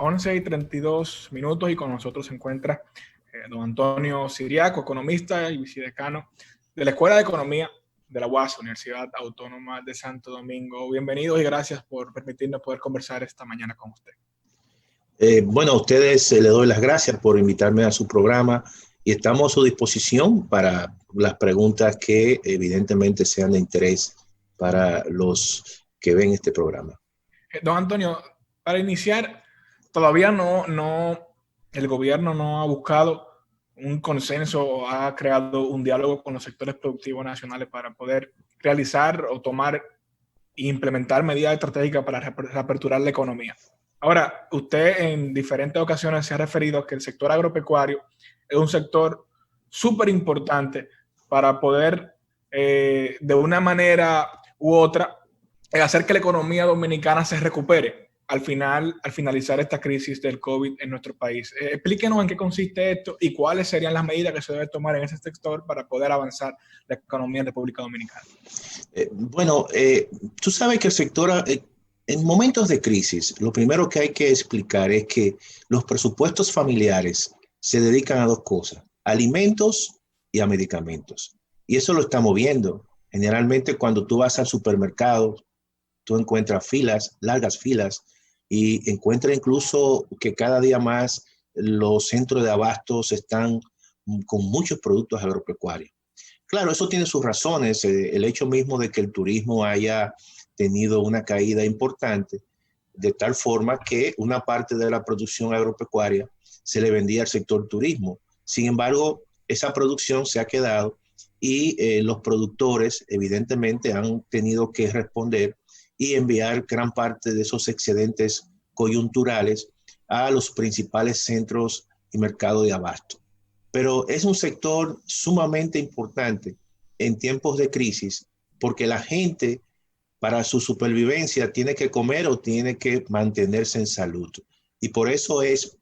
11:32 y con nosotros se encuentra don Antonio Siriaco, economista y vicedecano de la Escuela de Economía de la UAS, Universidad Autónoma de Santo Domingo. Bienvenidos y gracias por permitirnos poder conversar esta mañana con usted. Bueno, a ustedes les doy las gracias por invitarme a su programa y estamos a su disposición para las preguntas que evidentemente sean de interés para los que ven este programa. Don Antonio, para iniciar, todavía el gobierno no ha buscado un consenso o ha creado un diálogo con los sectores productivos nacionales para poder realizar o tomar e implementar medidas estratégicas para reaperturar la economía. Ahora, usted en diferentes ocasiones se ha referido a que el sector agropecuario es un sector súper importante para poder, de una manera u otra, hacer que la economía dominicana se recupere al finalizar esta crisis del COVID en nuestro país. Explíquenos en qué consiste esto y cuáles serían las medidas que se deben tomar en ese sector para poder avanzar la economía en República Dominicana. Tú sabes que el sector, en momentos de crisis, lo primero que hay que explicar es que los presupuestos familiares se dedican a dos cosas: alimentos y a medicamentos. Y eso lo estamos viendo. Generalmente cuando tú vas al supermercado, tú encuentras filas, largas filas, y encuentras incluso que cada día más los centros de abastos están con muchos productos agropecuarios. Claro, eso tiene sus razones. El hecho mismo de que el turismo haya tenido una caída importante, de tal forma que una parte de la producción agropecuaria se le vendía al sector turismo. Sin embargo, esa producción se ha quedado y los productores evidentemente han tenido que responder y enviar gran parte de esos excedentes coyunturales a los principales centros y mercados de abasto. Pero es un sector sumamente importante en tiempos de crisis porque la gente, para su supervivencia, tiene que comer o tiene que mantenerse en salud. Y por eso es,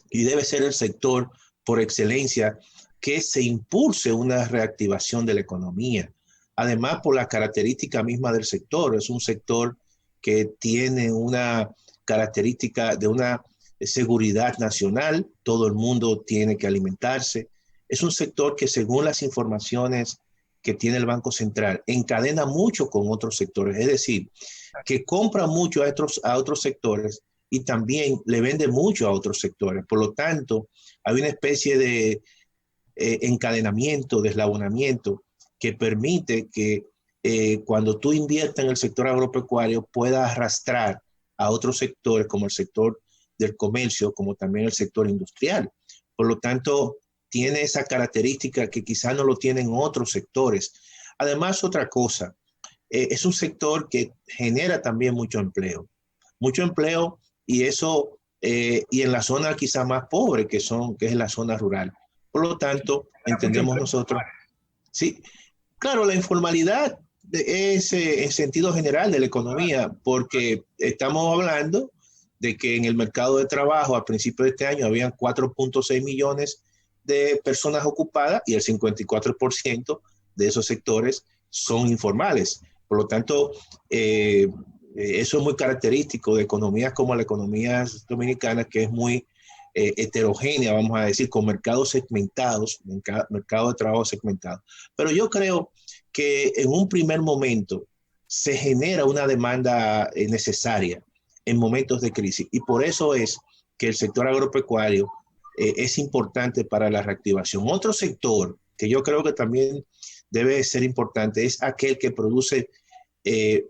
y debe ser el sector por excelencia, que se impulse una reactivación de la economía. Además, por la característica misma del sector, es un sector que tiene una característica de una seguridad nacional, todo el mundo tiene que alimentarse. Es un sector que, según las informaciones que tiene el Banco Central, encadena mucho con otros sectores, es decir, que compra mucho a otros sectores y también le vende mucho a otros sectores. Por lo tanto, hay una especie de encadenamiento, de eslabonamiento que permite que cuando tú inviertas en el sector agropecuario puedas arrastrar a otros sectores como el sector del comercio, como también el sector industrial. Por lo tanto, tiene esa característica que quizás no lo tienen otros sectores. Además, otra cosa, es un sector que genera también mucho empleo y eso, y en la zona quizás más pobre que es la zona rural. Por lo tanto, entendemos nosotros, sí, claro, la informalidad es en sentido general de la economía, porque estamos hablando de que en el mercado de trabajo a principios de este año habían 4.6 millones de personas ocupadas y el 54% de esos sectores son informales. Por lo tanto, eso es muy característico de economías como la economía dominicana, que es muy heterogénea, vamos a decir, con mercados segmentados, mercado de trabajo segmentado. Pero yo creo que en un primer momento se genera una demanda necesaria en momentos de crisis y por eso es que el sector agropecuario es importante para la reactivación. Otro sector que yo creo que también debe ser importante es aquel que produce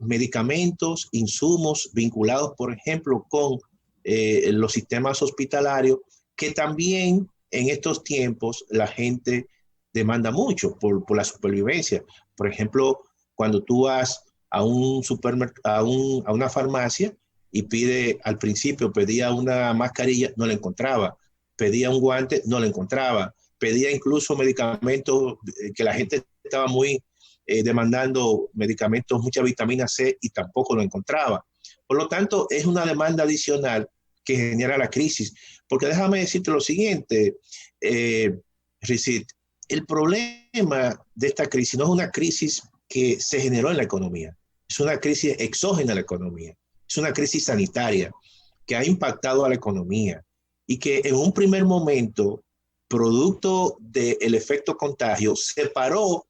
medicamentos, insumos vinculados, por ejemplo, con los sistemas hospitalarios, que también en estos tiempos la gente demanda mucho por la supervivencia. Por ejemplo, cuando tú vas a un supermercado, a una farmacia y al principio pedía una mascarilla, no la encontraba, pedía un guante, no la encontraba, pedía incluso medicamentos que la gente estaba muy demandando, medicamentos, mucha vitamina C, y tampoco lo encontraba. Por lo tanto, es una demanda adicional que genera la crisis. Porque déjame decirte lo siguiente, Rizit, el problema de esta crisis no es una crisis que se generó en la economía, es una crisis exógena a la economía, es una crisis sanitaria. que ha impactado a la economía y que en un primer momento, producto del efecto contagio, separó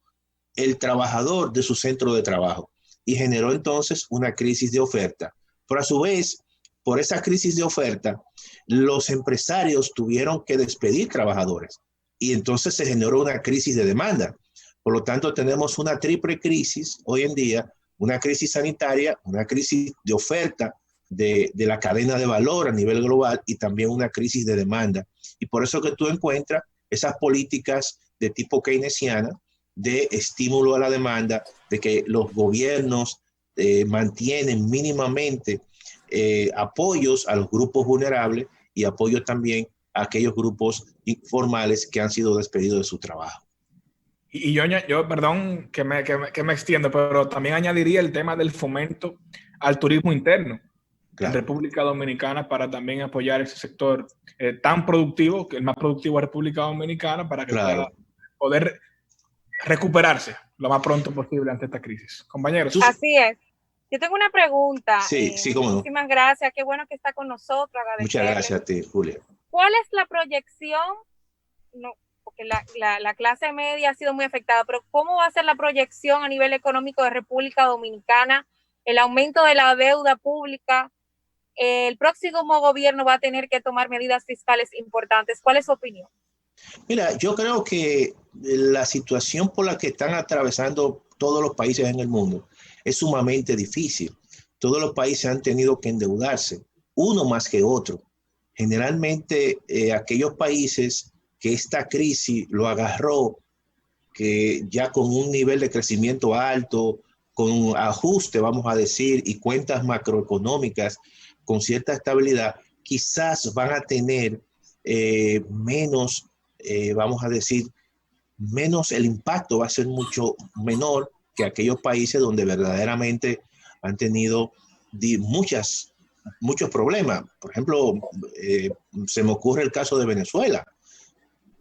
el trabajador de su centro de trabajo y generó entonces una crisis de oferta. Pero a su vez, por esa crisis de oferta, los empresarios tuvieron que despedir trabajadores y entonces se generó una crisis de demanda. Por lo tanto, tenemos una triple crisis hoy en día, una crisis sanitaria, una crisis de oferta de la cadena de valor a nivel global y también una crisis de demanda. Y por eso que tú encuentras esas políticas de tipo keynesiana, de estímulo a la demanda, de que los gobiernos mantienen mínimamente apoyos a los grupos vulnerables y apoyo también a aquellos grupos informales que han sido despedidos de su trabajo. Y yo perdón que me extiendo, pero también añadiría el tema del fomento al turismo interno en República Dominicana para también apoyar ese sector tan productivo, que es el más productivo de República Dominicana, para que pueda poder recuperarse lo más pronto posible ante esta crisis. Compañeros. Así es. Yo tengo una pregunta. Sí, cómo no. Muchísimas gracias. Qué bueno que está con nosotros. Muchas gracias a ti, Julia. ¿Cuál es la proyección? No, porque la clase media ha sido muy afectada, pero ¿cómo va a ser la proyección a nivel económico de República Dominicana? El aumento de la deuda pública. El próximo gobierno va a tener que tomar medidas fiscales importantes. ¿Cuál es su opinión? Mira, yo creo que la situación por la que están atravesando todos los países en el mundo es sumamente difícil. Todos los países han tenido que endeudarse, uno más que otro. Generalmente aquellos países que esta crisis lo agarró, que ya con un nivel de crecimiento alto, con un ajuste, vamos a decir, y cuentas macroeconómicas con cierta estabilidad, quizás van a tener menos, vamos a decir, menos, el impacto va a ser mucho menor que aquellos países donde verdaderamente han tenido muchos problemas. Por ejemplo, se me ocurre el caso de Venezuela.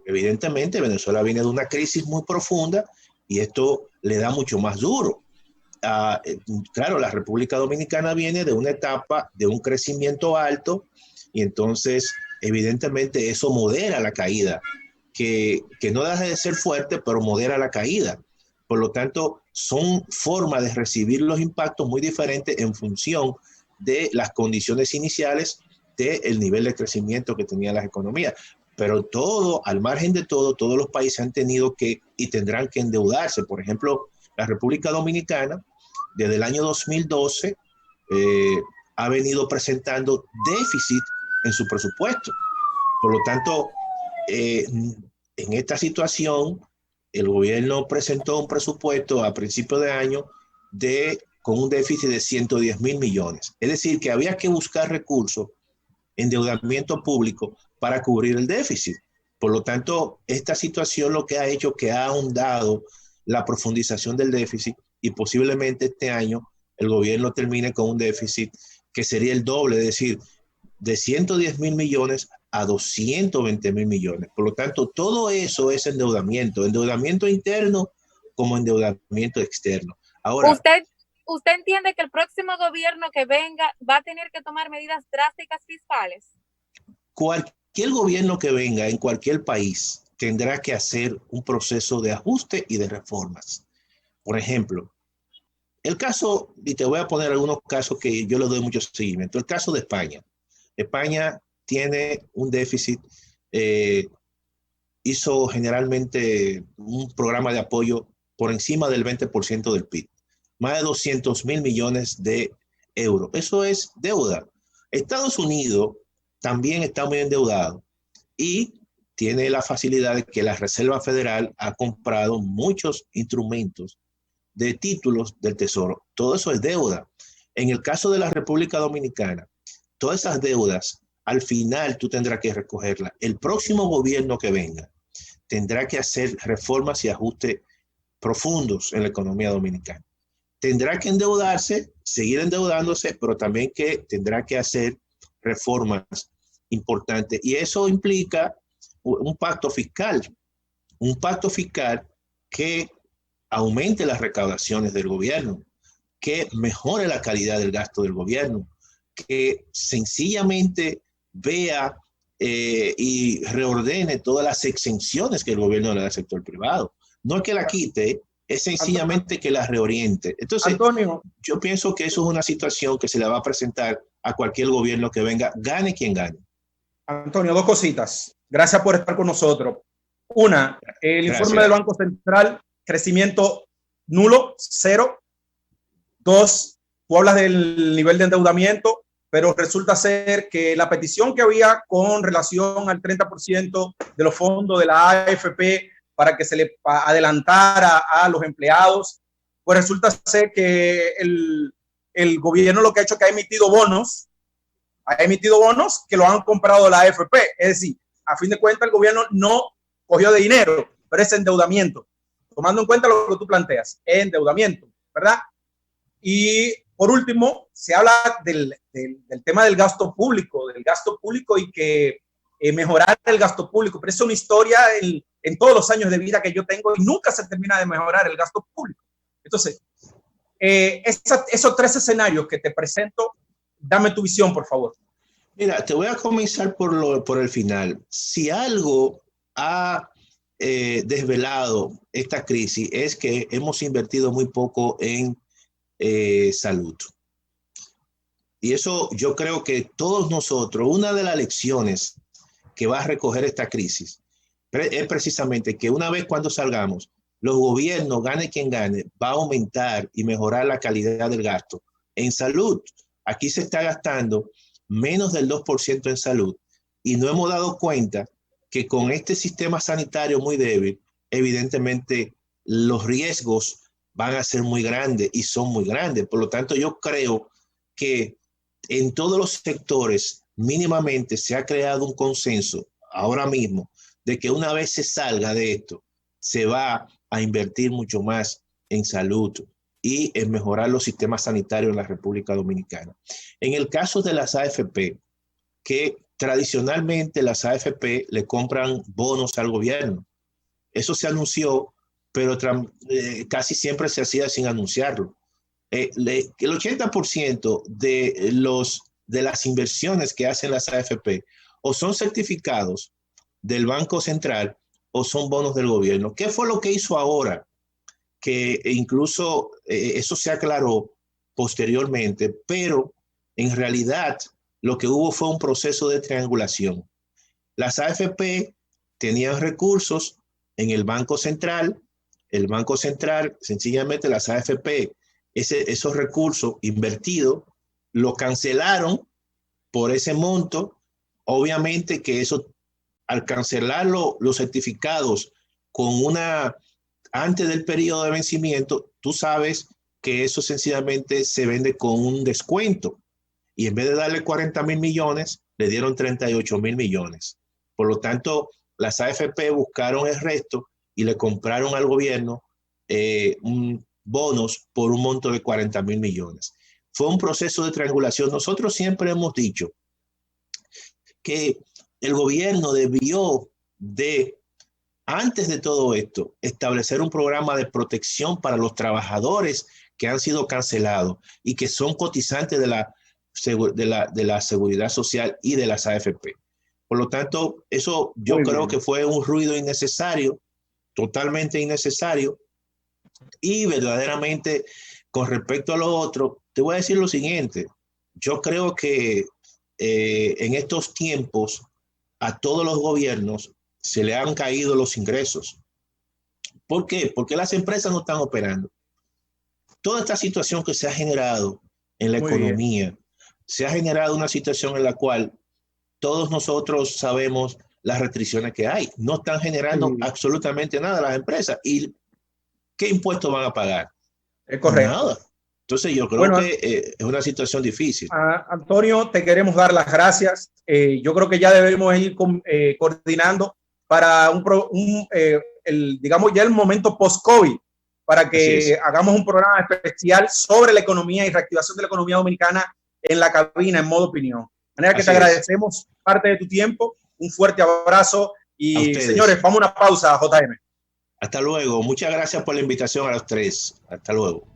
Evidentemente, Venezuela viene de una crisis muy profunda y esto le da mucho más duro. Claro, la República Dominicana viene de una etapa de un crecimiento alto y entonces, evidentemente, eso modera la caída, que no deja de ser fuerte, pero modera la caída. Por lo tanto, son formas de recibir los impactos muy diferentes en función de las condiciones iniciales del nivel de crecimiento que tenían las economías. Pero al margen de todo, todos los países han tenido que y tendrán que endeudarse. Por ejemplo, la República Dominicana, desde el año 2012, ha venido presentando déficit en su presupuesto. Por lo tanto, en esta situación, el gobierno presentó un presupuesto a principio de año con un déficit de 110,000 millones. Es decir, que había que buscar recursos, endeudamiento público para cubrir el déficit. Por lo tanto, esta situación lo que ha hecho que ha ahondado la profundización del déficit y posiblemente este año el gobierno termine con un déficit que sería el doble, es decir, de 110,000 millones a 220,000 millones. Por lo tanto, todo eso es endeudamiento interno como endeudamiento externo. Ahora, ¿Usted entiende que el próximo gobierno que venga va a tener que tomar medidas drásticas fiscales? Cualquier gobierno que venga en cualquier país tendrá que hacer un proceso de ajuste y de reformas. Por ejemplo, el caso, y te voy a poner algunos casos que yo le doy mucho seguimiento, el caso de España. España tiene un déficit, hizo generalmente un programa de apoyo por encima del 20% del PIB, más de 200,000 millones de euros. Eso es deuda. Estados Unidos también está muy endeudado y tiene la facilidad de que la Reserva Federal ha comprado muchos instrumentos de títulos del Tesoro. Todo eso es deuda. En el caso de la República Dominicana, todas esas deudas, al final tú tendrás que recogerlas. El próximo gobierno que venga tendrá que hacer reformas y ajustes profundos en la economía dominicana. Tendrá que endeudarse, seguir endeudándose, pero también que tendrá que hacer reformas importantes. Y eso implica un pacto fiscal que aumente las recaudaciones del gobierno, que mejore la calidad del gasto del gobierno, que sencillamente vea y reordene todas las exenciones que el gobierno le da al sector privado. No es que la quite, es sencillamente que la reoriente. Entonces, Antonio, yo pienso que eso es una situación que se le va a presentar a cualquier gobierno que venga, gane quien gane. Antonio, dos cositas. Gracias por estar con nosotros. Una, el informe del Banco Central, crecimiento nulo, cero. Dos, tú hablas del nivel de endeudamiento, pero resulta ser que la petición que había con relación al 30% de los fondos de la AFP para que se le adelantara a los empleados, pues resulta ser que el gobierno lo que ha hecho es que ha emitido bonos que lo han comprado la AFP. Es decir, a fin de cuentas el gobierno no cogió de dinero, pero es endeudamiento. Tomando en cuenta lo que tú planteas, endeudamiento, ¿verdad? Y por último, se habla del tema del gasto público y que mejorar el gasto público, pero es una historia en todos los años de vida que yo tengo y nunca se termina de mejorar el gasto público. Entonces, esos tres escenarios que te presento, dame tu visión, por favor. Mira, te voy a comenzar por el final. Si algo ha desvelado esta crisis es que hemos invertido muy poco en salud. Y eso yo creo que todos nosotros, una de las lecciones que va a recoger esta crisis es precisamente que una vez cuando salgamos, los gobiernos, gane quien gane, va a aumentar y mejorar la calidad del gasto en salud. Aquí se está gastando menos del 2% en salud y no hemos dado cuenta que con este sistema sanitario muy débil, evidentemente los riesgos van a ser muy grandes y son muy grandes. Por lo tanto, yo creo que en todos los sectores mínimamente se ha creado un consenso ahora mismo de que una vez se salga de esto, se va a invertir mucho más en salud y en mejorar los sistemas sanitarios en la República Dominicana. En el caso de las AFP, que tradicionalmente las AFP le compran bonos al gobierno. Eso se anunció, pero casi siempre se hacía sin anunciarlo. El 80% de las inversiones que hacen las AFP o son certificados del Banco Central o son bonos del gobierno. ¿Qué fue lo que hizo ahora? Que incluso eso se aclaró posteriormente, pero en realidad lo que hubo fue un proceso de triangulación. Las AFP tenían recursos en el Banco Central. El Banco Central, sencillamente las AFP, esos recursos invertidos, lo cancelaron por ese monto. Obviamente que eso, al cancelarlo, los certificados antes del periodo de vencimiento, tú sabes que eso sencillamente se vende con un descuento. Y en vez de darle 40,000 millones, le dieron 38,000 millones. Por lo tanto, las AFP buscaron el resto y le compraron al gobierno bonos por un monto de 40,000 millones. Fue un proceso de triangulación. Nosotros siempre hemos dicho que el gobierno debió antes de todo esto, establecer un programa de protección para los trabajadores que han sido cancelados y que son cotizantes de la Seguridad Social y de las AFP. Por lo tanto, eso yo creo que fue un ruido innecesario, totalmente innecesario. Y verdaderamente, con respecto a lo otro, te voy a decir lo siguiente. Yo creo que en estos tiempos a todos los gobiernos se le han caído los ingresos. ¿Por qué? Porque las empresas no están operando. Toda esta situación que se ha generado en la economía, se ha generado una situación en la cual todos nosotros sabemos las restricciones que hay. No están generando absolutamente nada las empresas. ¿Y qué impuestos van a pagar? Es correcto. Nada. Entonces yo creo que es una situación difícil. Antonio, te queremos dar las gracias. Yo creo que ya debemos ir coordinando para digamos ya el momento post-COVID, para que hagamos un programa especial sobre la economía y reactivación de la economía dominicana en la cabina, en modo opinión. De manera que te agradecemos parte de tu tiempo, un fuerte abrazo y señores, vamos a una pausa, JM. Hasta luego. Muchas gracias por la invitación a los tres. Hasta luego.